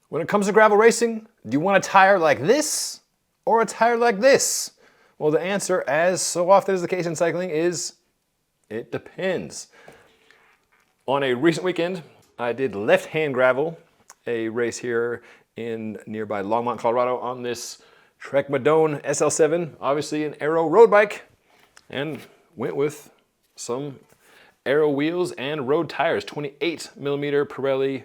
When it comes to gravel racing, do you want a tire like this or a tire like this? Well, the answer, as so often is the case in cycling, is it depends. On a recent weekend, I did left-hand gravel, a race here in nearby Longmont, Colorado on this Trek Madone SL7, obviously an aero road bike, and went with some aero wheels and road tires, 28 millimeter Pirelli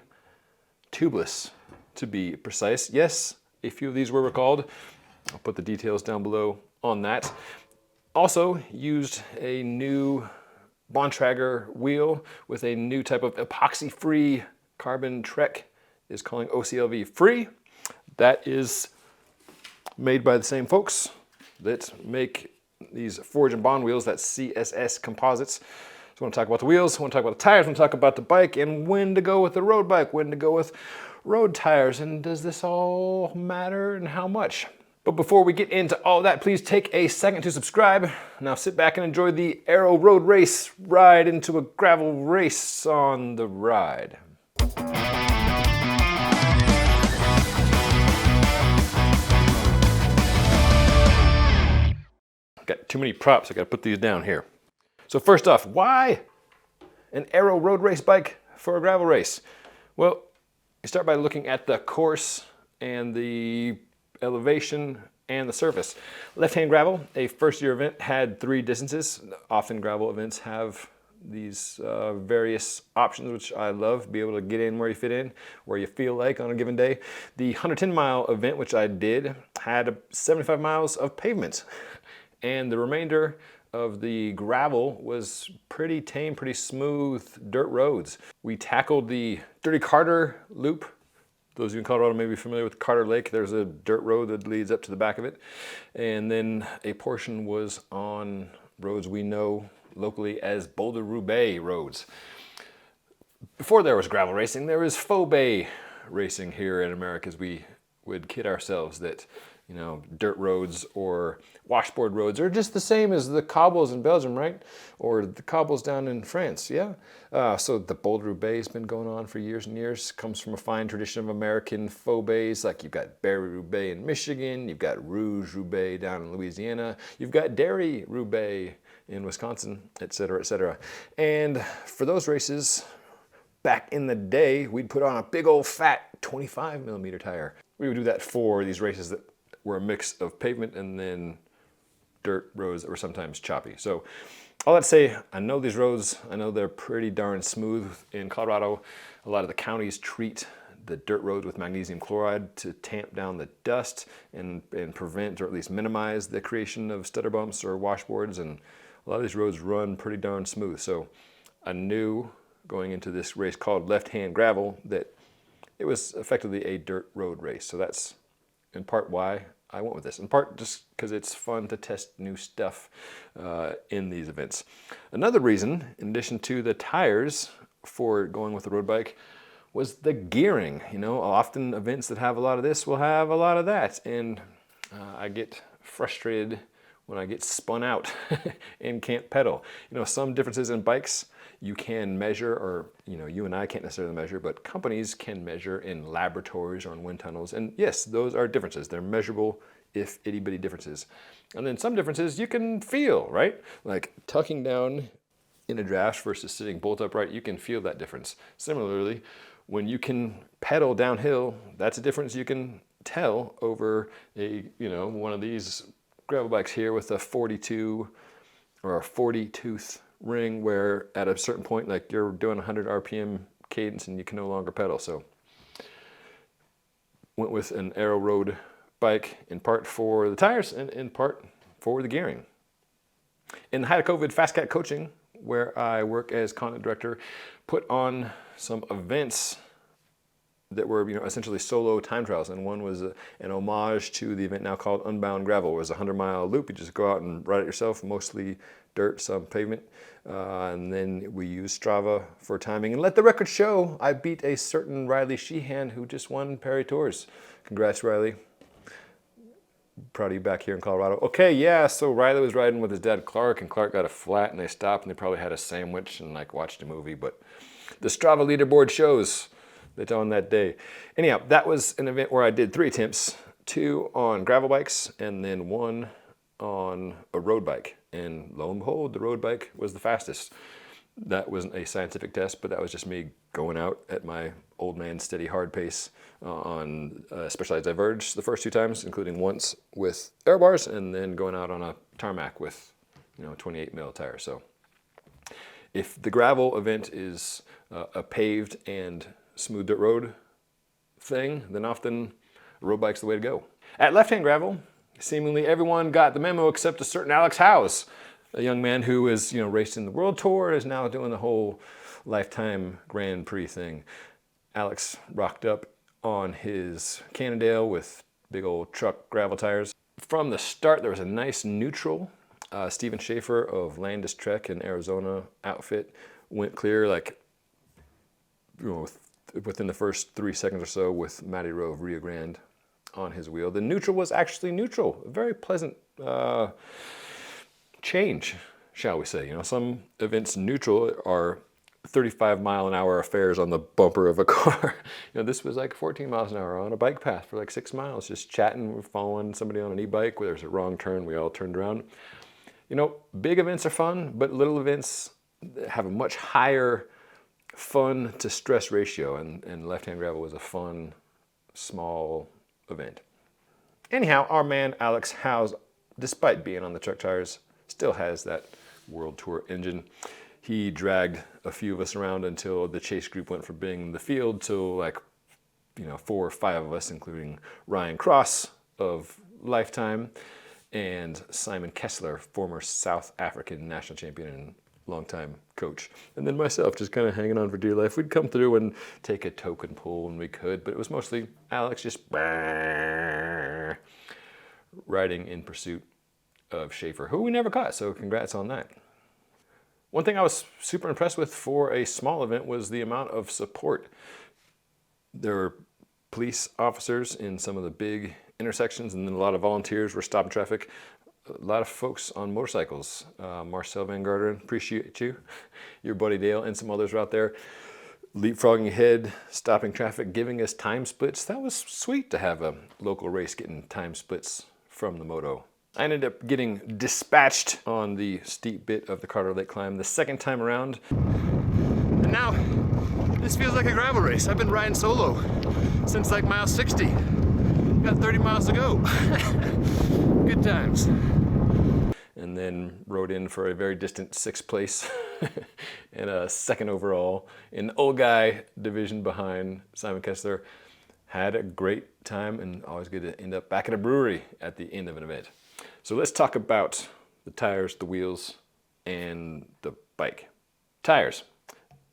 tubeless to be precise. Yes, a few of these were recalled. I'll put the details down below on that. Also used a new Bontrager wheel with a new type of epoxy-free carbon. Trek is calling OCLV free. That is made by the same folks that make these Forge and Bond wheels, that's CSS Composites. So I want to talk about the wheels, I want to talk about the tires, I want to talk about the bike and when to go with the road bike, when to go with road tires, and does this all matter and how much? But before we get into all that, please take a second to subscribe. Now sit back and enjoy the aero road race ride into a gravel race on the ride. Got too many props, I gotta put these down here. So first off, why an aero road race bike for a gravel race? Well, you start by looking at the course and the elevation and the surface. Left-hand gravel, a first-year event, had 3 distances. Often gravel events have these various options, which I love, be able to get in where you fit in, where you feel like on a given day. The 110-mile event, which I did, had 75 miles of pavement, and the remainder of the gravel was pretty tame, pretty smooth dirt roads. We tackled the Dirty Carter Loop. Those of you in Colorado may be familiar with Carter Lake. There's a dirt road that leads up to the back of it. And then a portion was on roads we know locally as Boulder-Roubaix roads. Before there was gravel racing, there was faux bay racing here in America, as we would kid ourselves that, you know, dirt roads or washboard roads are just the same as the cobbles in Belgium, right? Or the cobbles down in France, yeah? So the Boulder-Roubaix has been going on for years and years. Comes from a fine tradition of American faux bays, like you've got Barry-Roubaix in Michigan, you've got Rouge-Roubaix down in Louisiana, you've got Dairy-Roubaix in Wisconsin, et cetera, et cetera. And for those races, back in the day, we'd put on a big old fat 25 millimeter tire. We would do that for these races that were a mix of pavement and then dirt roads that were sometimes choppy. So all that to say, I know these roads, I know they're pretty darn smooth in Colorado. A lot of the counties treat the dirt roads with magnesium chloride to tamp down the dust and prevent or at least minimize the creation of stutter bumps or washboards, and a lot of these roads run pretty darn smooth. So I knew going into this race called left-hand gravel that it was effectively a dirt road race. So that's in part why I went with this, in part just because it's fun to test new stuff in these events. Another reason, in addition to the tires for going with the road bike, was the gearing. You know, often events that have a lot of this will have a lot of that, and I get frustrated when I get spun out and can't pedal. You know, some differences in bikes you can measure, or you know, you and I can't necessarily measure, but companies can measure in laboratories or in wind tunnels. And yes, those are differences. They're measurable, if itty-bitty differences. And then some differences you can feel, right? Like tucking down in a draft versus sitting bolt upright, you can feel that difference. Similarly, when you can pedal downhill, that's a difference you can tell over a, you know, one of these gravel bikes here with a 42 or a 40 tooth ring, where at a certain point, like you're doing 100 RPM cadence and you can no longer pedal. So went with an aero road bike, in part for the tires and in part for the gearing. In the height of COVID, Fast Cat Coaching, where I work as content director, put on some events that were, you know, essentially solo time trials, and one was an homage to the event now called Unbound Gravel. It was a 100-mile loop. You just go out and ride it yourself, mostly dirt, some pavement, and then we used Strava for timing. And let the record show, I beat a certain Riley Sheehan who just won Perry Tours. Congrats, Riley. Proud of you back here in Colorado. Okay, yeah, so Riley was riding with his dad Clark, and Clark got a flat, and they stopped, and they probably had a sandwich and like watched a movie. But the Strava leaderboard shows that's on that day. Anyhow, that was an event where I did 3 attempts, 2 on gravel bikes and then 1 on a road bike. And lo and behold, the road bike was the fastest. That wasn't a scientific test, but that was just me going out at my old man steady hard pace on Specialized Diverge the first 2 times, including once with air bars, and then going out on a tarmac with 28 mil tires. So if the gravel event is a paved and smooth dirt road thing, then often a road bike's the way to go. At Left Hand Gravel, seemingly everyone got the memo except a certain Alex Howes, a young man who is, raced in the World Tour and is now doing the whole lifetime Grand Prix thing. Alex rocked up on his Cannondale with big old truck gravel tires. From the start, there was a nice neutral. Steven Schaefer of Landis Trek in Arizona outfit went clear within the first 3 seconds or so with Matty Rowe of Rio Grande on his wheel. The neutral was actually neutral. A very pleasant change, shall we say. Some events neutral are 35-mile-an-hour affairs on the bumper of a car. This was like 14 miles an hour on a bike path for like 6 miles, just chatting. We're following somebody on an e-bike where there's a wrong turn. We all turned around. Big events are fun, but little events have a much higher fun to stress ratio, and Left Hand Gravel was a fun, small event. Anyhow, our man Alex Howes, despite being on the truck tires, still has that World Tour engine. He dragged a few of us around until the chase group went from being in the field to 4 or 5 of us, including Ryan Cross of Lifetime and Simon Kessler, former South African national champion and longtime coach. And then myself, just kind of hanging on for dear life. We'd come through and take a token pull when we could, but it was mostly Alex just riding in pursuit of Schaefer, who we never caught, so congrats on that. One thing I was super impressed with for a small event was the amount of support. There were police officers in some of the big intersections, and then a lot of volunteers were stopping traffic. A lot of folks on motorcycles. Marcel Van Garderen, appreciate you. Your buddy Dale and some others were out there leapfrogging ahead, stopping traffic, giving us time splits. That was sweet to have a local race getting time splits from the moto. I ended up getting dispatched on the steep bit of the Carter Lake climb the second time around. And now, this feels like a gravel race. I've been riding solo since like mile 60. Got 30 miles to go. Good times. And then rode in for a very distant 6th place and a 2nd overall in the old guy division behind Simon Kessler. Had a great time, and always good to end up back at a brewery at the end of an event. So let's talk about the tires, the wheels, and the bike. Tires.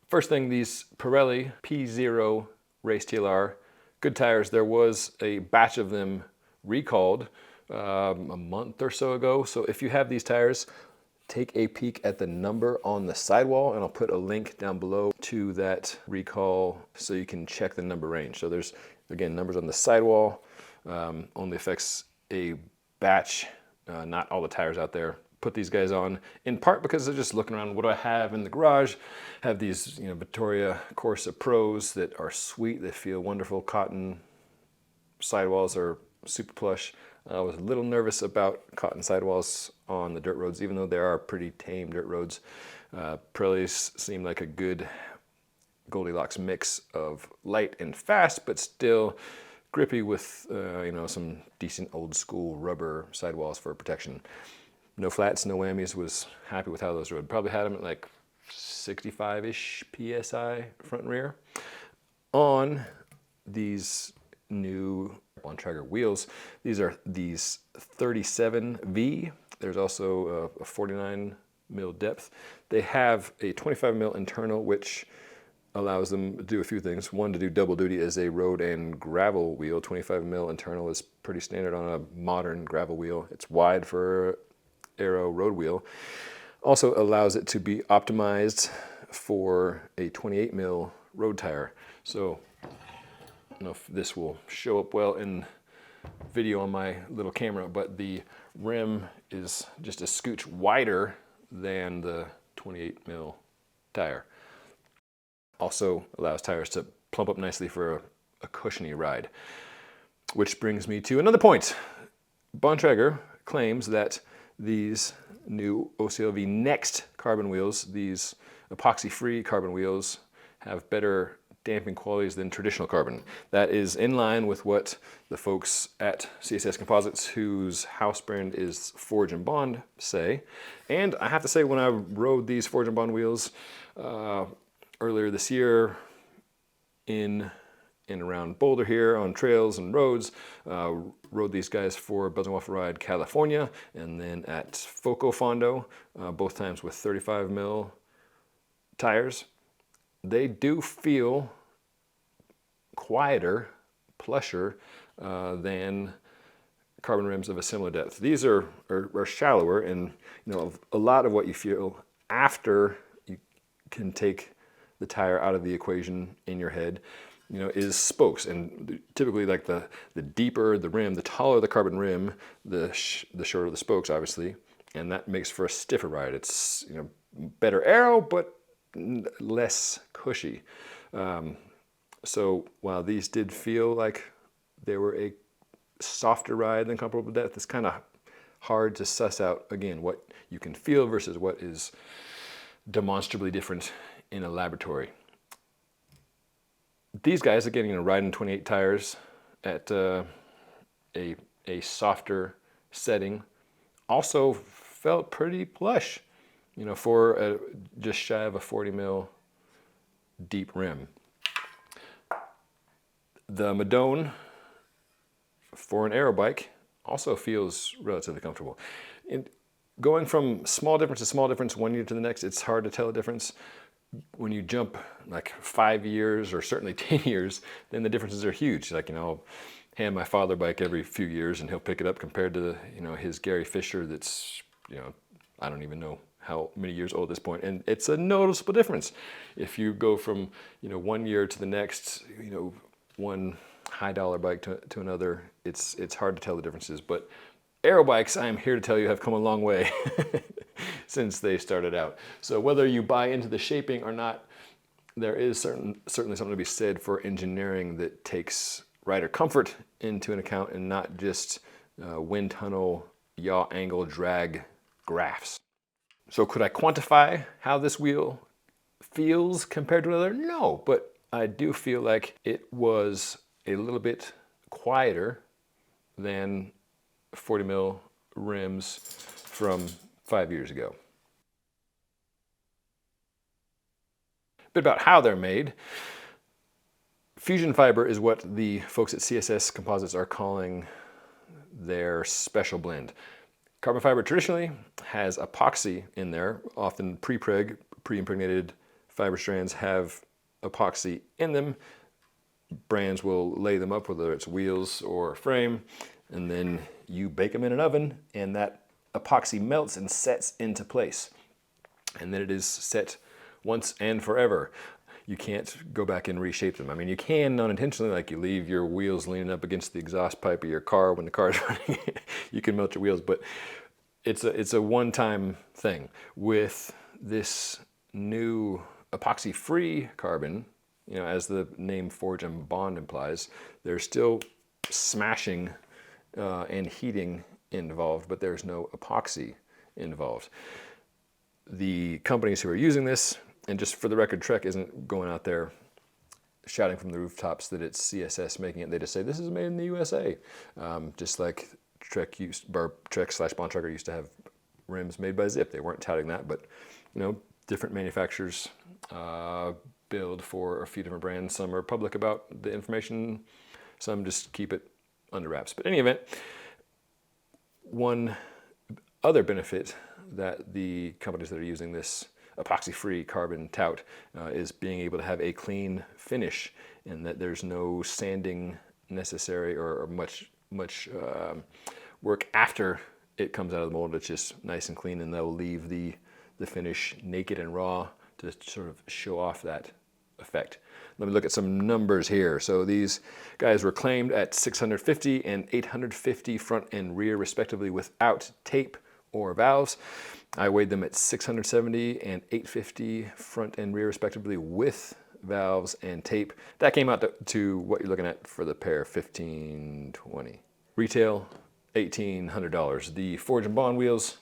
First thing, these Pirelli P0 Race TLR, good tires. There was a batch of them recalled a month or so ago. So if you have these tires, take a peek at the number on the sidewall, and I'll put a link down below to that recall so you can check the number range. So there's, again, numbers on the sidewall. Only affects a batch, not all the tires out there. Put these guys on, in part because they're just looking around, what do I have in the garage? Have these, Vittoria Corsa Pros that are sweet, they feel wonderful. Cotton sidewalls are super plush. I was a little nervous about cotton sidewalls on the dirt roads, even though there are pretty tame dirt roads. Pirelli's seem like a good Goldilocks mix of light and fast, but still grippy with some decent old school rubber sidewalls for protection. No flats, no whammies. Was happy with how those rode. Probably had them at like 65-ish PSI front and rear. On these new Bontrager wheels, these are these 37V. There's also a 49 mil depth. They have a 25 mil internal, which allows them to do a few things. One, to do double duty as a road and gravel wheel. 25 mil internal is pretty standard on a modern gravel wheel. It's wide for aero road wheel. Also allows it to be optimized for a 28 mil road tire. So I don't know if this will show up well in video on my little camera, but the rim is just a scooch wider than the 28 mil tire. Also allows tires to plump up nicely for a cushiony ride. Which brings me to another point. Bontrager claims that these new OCLV NEXT carbon wheels, these epoxy-free carbon wheels, have better damping qualities than traditional carbon. That is in line with what the folks at CSS Composites, whose house brand is Forge and Bond, say. And I have to say, when I rode these Forge and Bond wheels earlier this year in around Boulder here on trails and roads, rode these guys for Buzz and Waffle Ride California, and then at Foco Fondo, both times with 35 mil tires. They do feel quieter, plusher than carbon rims of a similar depth. These are shallower, and a lot of what you feel after you can take the tire out of the equation in your head, is spokes. And typically, like the deeper the rim, the taller the carbon rim, the shorter the spokes, obviously, and that makes for a stiffer ride. It's better aero, but less cushy. So while these did feel like they were a softer ride than comparable depth, it's kind of hard to suss out, again, what you can feel versus what is demonstrably different in a laboratory. These guys, again, riding 28 tires at a softer setting, also felt pretty plush, for just shy of a 40 mil deep rim. The Madone, for an aero bike, also feels relatively comfortable. Going from small difference to small difference 1 year to the next, it's hard to tell a difference. When you jump like 5 years or certainly 10 years, then the differences are huge. Like, I'll hand my father a bike every few years and he'll pick it up, compared to, his Gary Fisher that's, I don't even know how many years old at this point. And it's a noticeable difference. If you go from, 1 year to the next, one high dollar bike to another, it's hard to tell the differences. But aero bikes, I am here to tell you, have come a long way since they started out. So whether you buy into the shaping or not, there is certainly something to be said for engineering that takes rider comfort into an account and not just wind tunnel, yaw angle, drag graphs. So could I quantify how this wheel feels compared to another? No, but I do feel like it was a little bit quieter than 40 mil rims from 5 years ago. A bit about how they're made. Fusion fiber is what the folks at CSS Composites are calling their special blend. Carbon fiber traditionally has epoxy in there. Often pre-impregnated fiber strands have epoxy in them. Brands will lay them up, whether it's wheels or frame, and then you bake them in an oven, and that epoxy melts and sets into place. And then it is set once and forever. You can't go back and reshape them. I mean, you can unintentionally, like you leave your wheels leaning up against the exhaust pipe of your car when the car's running. You can melt your wheels, but it's a one-time thing. With this new epoxy-free carbon, as the name Forge and Bond implies, there's still smashing and heating involved, but there's no epoxy involved. The companies who are using this, and just for the record, Trek isn't going out there shouting from the rooftops that it's CSS making it. They just say this is made in the USA. Just like Trek/Bontrager used to have rims made by Zip. They weren't touting that, but different manufacturers build for a few different brands. Some are public about the information, some just keep it under wraps. But in any event, one other benefit that the companies that are using this epoxy-free carbon tout is being able to have a clean finish, and that there's no sanding necessary or much work after it comes out of the mold. It's just nice and clean, and they'll leave the finish naked and raw to sort of show off that effect. Let me look at some numbers here. So these guys were claimed at 650 and 850 front and rear respectively without tape or valves. I weighed them at 670 and 850 front and rear respectively with valves, and tape. That came out to what you're looking at for the pair, $1,520. Retail, $1,800. The Forge and Bond wheels,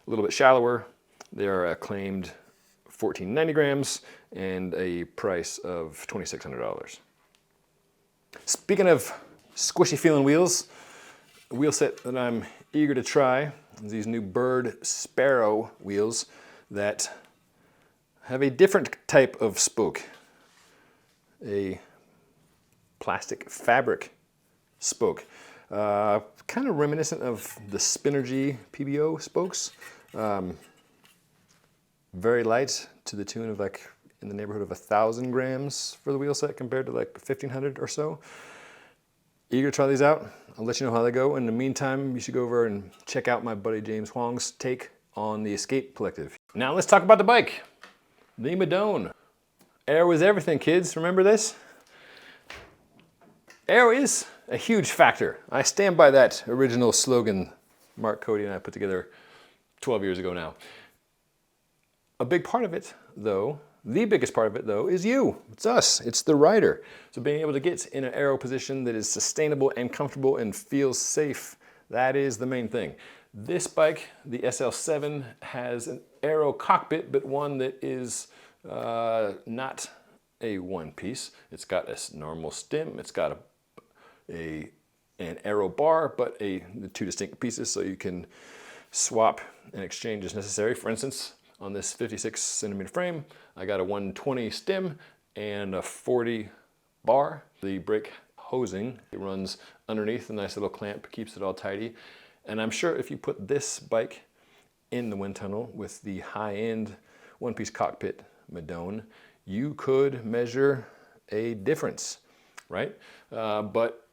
a little bit shallower. They are a claimed 1490 grams and a price of $2,600. Speaking of squishy feeling wheels, a wheel set that I'm eager to try is these new Bird Sparrow wheels that have a different type of spoke. A plastic fabric spoke. Kind of reminiscent of the Spinergy PBO spokes. Very light, to the tune of like in the neighborhood of 1,000 grams for the wheel set compared to like 1,500 or so. Eager to try these out. I'll let you know how they go. In the meantime, you should go over and check out my buddy James Huang's take on the Escape Collective. Now let's talk about the bike. The Madone. Aero is everything, kids. Remember this? Aero is a huge factor. I stand by that original slogan Mark Cody and I put together 12 years ago now. A big part of it, though, the biggest part of it, though, is you. It's us. It's the rider. So being able to get in an aero position that is sustainable and comfortable and feels safe, that is the main thing. This bike, the SL7, has an aero cockpit, but one that is not a one piece. It's got a normal stem. It's got an aero bar, but the two distinct pieces, so you can swap and exchange as necessary. For instance, on this 56 centimeter frame, I got a 120 stem and a 40 bar. The brake hosing, it runs underneath a nice little clamp, keeps it all tidy. And I'm sure if you put this bike in the wind tunnel with the high-end one-piece cockpit Madone, you could measure a difference, right? But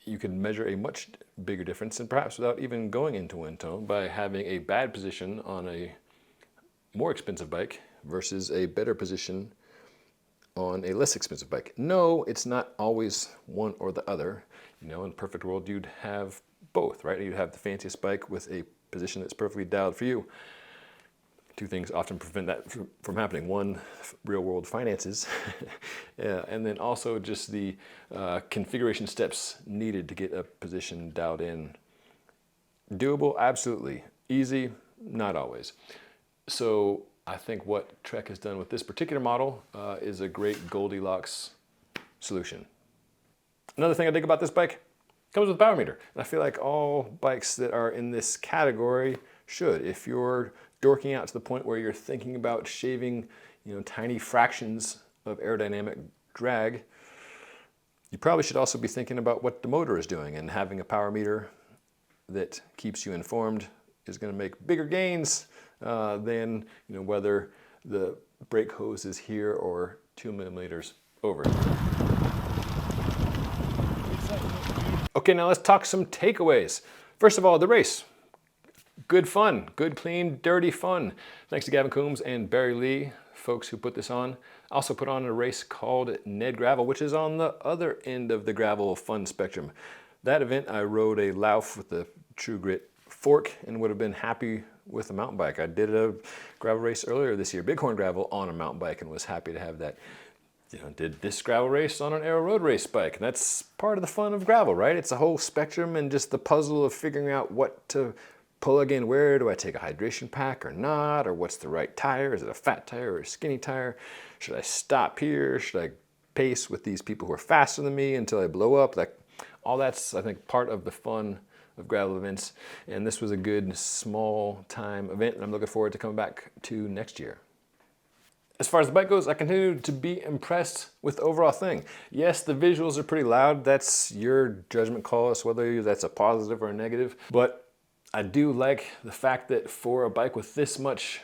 you could measure a much bigger difference, and perhaps without even going into wind tunnel, by having a bad position on a more expensive bike versus a better position on a less expensive bike. No, it's not always one or the other. You know, in a perfect world, you'd have both, right? You'd have the fanciest bike with a position that's perfectly dialed for you. Two things often prevent that from happening. One, real world finances, and then also just the configuration steps needed to get a position dialed in. Doable, absolutely. Easy, not always. So I think what Trek has done with this particular model is a great Goldilocks solution. Another thing I dig about this bike, comes with a power meter. And I feel like all bikes that are in this category should. If you're dorking out to the point where you're thinking about shaving, tiny fractions of aerodynamic drag, you probably should also be thinking about what the motor is doing, and having a power meter that keeps you informed is going to make bigger gains than whether the brake hose is here or 2 millimeters over. Okay, now let's talk some takeaways. First of all, the race. Good fun, good, clean, dirty fun. Thanks to Gavin Coombs and Barry Lee, folks who put this on. I also put on a race called Ned Gravel, which is on the other end of the gravel fun spectrum. That event, I rode a Lauf with the True Grit fork and would have been happy with a mountain bike. I did a gravel race earlier this year, Bighorn Gravel, on a mountain bike, and was happy to have that. Did this gravel race on an aero road race bike. And that's part of the fun of gravel, right? It's a whole spectrum and just the puzzle of figuring out what to plug in. Where do I take a hydration pack or not? Or what's the right tire? Is it a fat tire or a skinny tire? Should I stop here? Should I pace with these people who are faster than me until I blow up? Like, all that's, I think, part of the fun of gravel events. And this was a good small time event, and I'm looking forward to coming back to next year. As far as the bike goes, I continue to be impressed with the overall thing. Yes, the visuals are pretty loud. That's your judgment call as whether that's a positive or a negative. But I do like the fact that for a bike with this much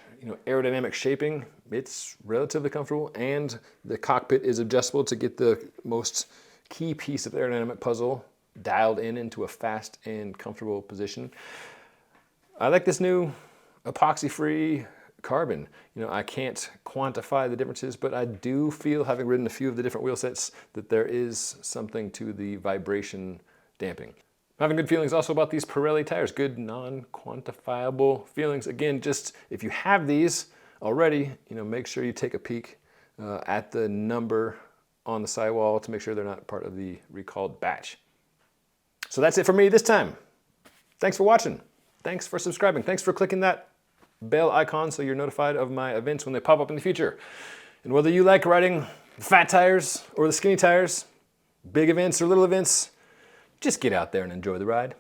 aerodynamic shaping, it's relatively comfortable, and the cockpit is adjustable to get the most key piece of the aerodynamic puzzle dialed into a fast and comfortable position. I like this new epoxy-free carbon. I can't quantify the differences, but I do feel, having ridden a few of the different wheel sets, that there is something to the vibration damping. Having good feelings also about these Pirelli tires. Good non-quantifiable feelings. Again, just if you have these already, make sure you take a peek at the number on the sidewall to make sure they're not part of the recalled batch. So that's it for me this time. Thanks for watching. Thanks for subscribing. Thanks for clicking that bell icon so you're notified of my events when they pop up in the future. And whether you like riding the fat tires or the skinny tires, big events or little events, just get out there and enjoy the ride.